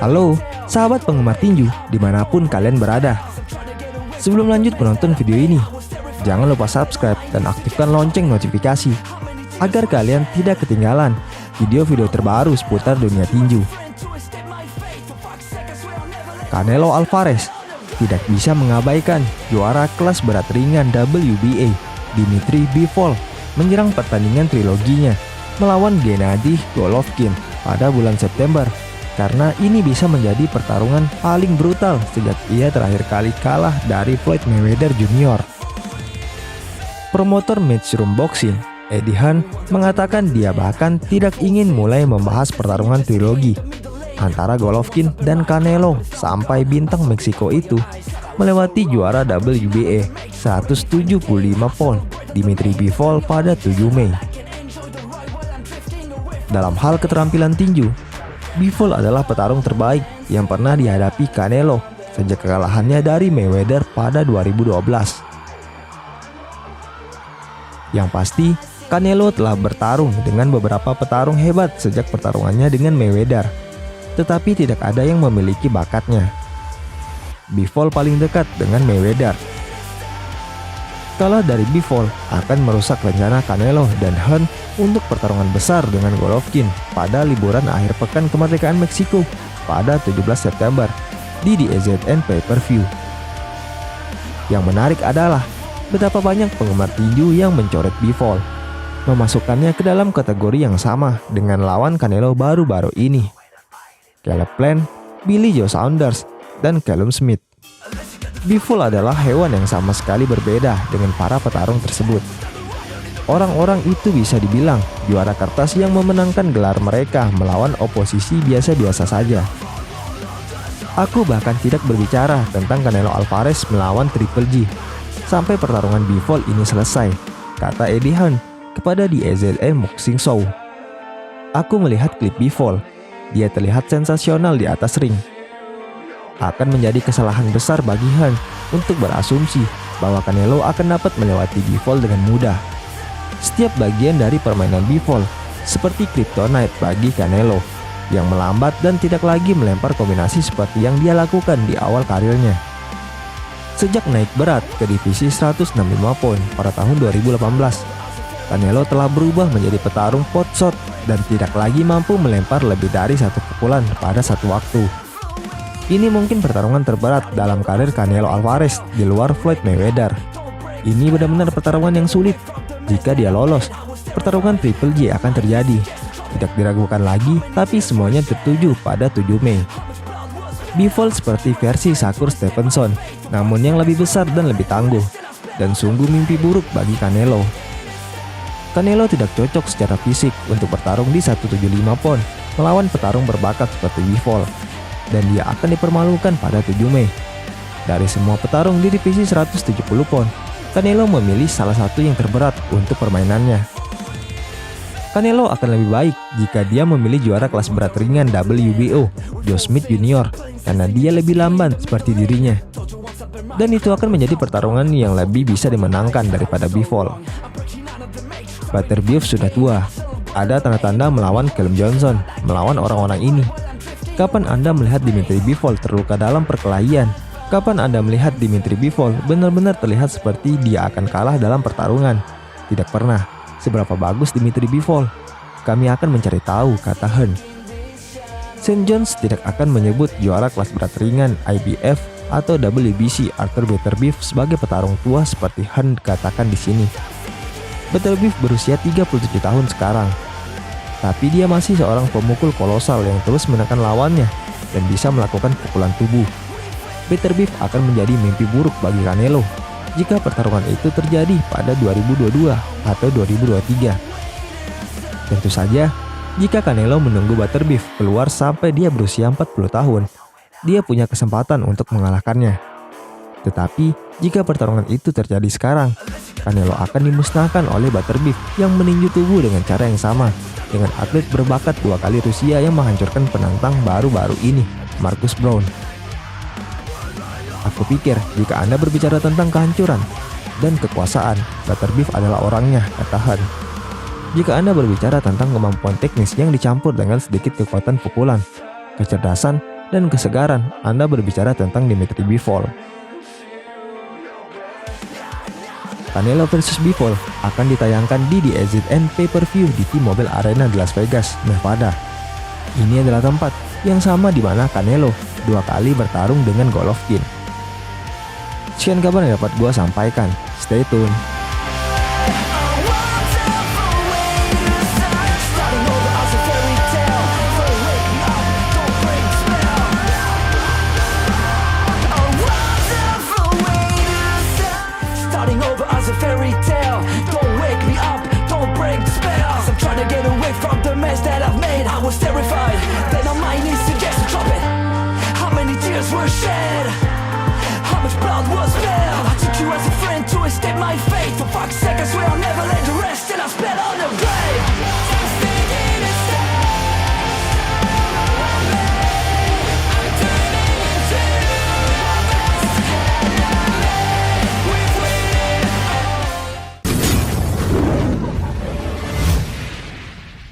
Halo, sahabat penggemar tinju dimanapun kalian berada. Sebelum lanjut menonton video ini, jangan lupa subscribe dan aktifkan lonceng notifikasi agar kalian tidak ketinggalan video-video terbaru seputar dunia tinju. Canelo Alvarez tidak bisa mengabaikan juara kelas berat ringan WBA Dmitry Bivol menyerang pertandingan triloginya melawan Gennady Golovkin pada bulan September, karena ini bisa menjadi pertarungan paling brutal sejak ia terakhir kali kalah dari Floyd Mayweather Jr. Promotor Matchroom Boxing, Eddie Hearn, mengatakan dia bahkan tidak ingin mulai membahas pertarungan trilogi antara Golovkin dan Canelo sampai bintang Meksiko itu melewati juara WBA 175 pound Dmitry Bivol pada 7 Mei. Dalam hal keterampilan tinju, Bivol adalah petarung terbaik yang pernah dihadapi Canelo sejak kekalahannya dari Mayweather pada 2012. Yang pasti, Canelo telah bertarung dengan beberapa petarung hebat sejak pertarungannya dengan Mayweather, tetapi tidak ada yang memiliki bakatnya. Bivol paling dekat dengan Mayweather. Kalah dari Bivol akan merusak rencana Canelo dan Hearn untuk pertarungan besar dengan Golovkin pada liburan akhir pekan kemerdekaan Meksiko pada 17 September di DAZN Pay-Per-View. Yang menarik adalah betapa banyak penggemar tinju yang mencoret Bivol, memasukkannya ke dalam kategori yang sama dengan lawan Canelo baru-baru ini, Caleb Plant, Billy Joe Saunders, dan Callum Smith. Bivol adalah hewan yang sama sekali berbeda dengan para petarung tersebut. Orang-orang itu bisa dibilang juara kertas yang memenangkan gelar mereka melawan oposisi biasa-biasa saja. Aku bahkan tidak berbicara tentang Canelo Alvarez melawan Triple G sampai pertarungan Bivol ini selesai, kata Eddie Hearn kepada DAZN Boxing Show. Aku melihat klip Bivol. Dia terlihat sensasional di atas ring. Akan menjadi kesalahan besar bagi Hearn untuk berasumsi bahwa Canelo akan dapat melewati Bivol dengan mudah. Setiap bagian dari permainan Bivol seperti kryptonite bagi Canelo yang melambat dan tidak lagi melempar kombinasi seperti yang dia lakukan di awal karirnya. Sejak naik berat ke divisi 165 pound pada tahun 2018, Canelo telah berubah menjadi petarung pot shot dan tidak lagi mampu melempar lebih dari satu pukulan pada satu waktu. Ini mungkin pertarungan terberat dalam karir Canelo Alvarez di luar Floyd Mayweather. Ini benar-benar pertarungan yang sulit. Jika dia lolos, pertarungan Triple G akan terjadi. Tidak diragukan lagi, tapi semuanya tertuju pada 7 Mei. Bivol seperti versi Shakur Stevenson, namun yang lebih besar dan lebih tangguh. Dan sungguh mimpi buruk bagi Canelo. Canelo tidak cocok secara fisik untuk bertarung di 175 pound melawan petarung berbakat seperti Bivol. Dan dia akan dipermalukan pada 7 Mei. Dari semua petarung di divisi 170 pound, Canelo memilih salah satu yang terberat untuk permainannya. Canelo akan lebih baik jika dia memilih juara kelas berat ringan WBO, Joe Smith Jr., karena dia lebih lamban seperti dirinya. Dan itu akan menjadi pertarungan yang lebih bisa dimenangkan daripada Bivol. Butterbeef sudah tua. Ada tanda-tanda melawan Callum Johnson, melawan orang-orang ini. Kapan Anda melihat Dmitry Bivol terluka dalam perkelahian? Kapan Anda melihat Dmitry Bivol benar-benar terlihat seperti dia akan kalah dalam pertarungan? Tidak pernah. Seberapa bagus Dmitry Bivol? Kami akan mencari tahu, kata Hearn. St. John's tidak akan menyebut juara kelas berat ringan IBF atau WBC Arthur Butterbeef sebagai petarung tua seperti Hearn katakan di sini. Butterbeef berusia 37 tahun sekarang. Tapi dia masih seorang pemukul kolosal yang terus menekan lawannya dan bisa melakukan pukulan tubuh. Butterbeef akan menjadi mimpi buruk bagi Canelo jika pertarungan itu terjadi pada 2022 atau 2023. Tentu saja, jika Canelo menunggu Butterbeef keluar sampai dia berusia 40 tahun, dia punya kesempatan untuk mengalahkannya. Tetapi, jika pertarungan itu terjadi sekarang, Canelo akan dimusnahkan oleh Butterbeef yang meninju tubuh dengan cara yang sama, dengan atlet berbakat 2 kali Rusia yang menghancurkan penantang baru-baru ini, Marcus Browne. Aku pikir jika Anda berbicara tentang kehancuran dan kekuasaan, Butterbeef adalah orangnya, kata Hearn. Jika Anda berbicara tentang kemampuan teknis yang dicampur dengan sedikit kekuatan pukulan, kecerdasan, dan kesegaran Anda berbicara tentang Dimitri Bivol. Canelo vs Bivol akan ditayangkan di DAZN Pay-Per-View di T-Mobile Arena di Las Vegas, Nevada. Ini adalah tempat yang sama di mana Canelo 2 kali bertarung dengan Golovkin. Sekian kabar yang dapat gue sampaikan. Stay tune. Fairy tale, don't wake me up, don't break the spell. I'm trying to get away from the mess that I've made. I was terrified, then on my knees suggest to drop it. How many tears were shed? How much blood was spilled? I took you as a friend to escape my fate. For fuck's sake, I swear I'll never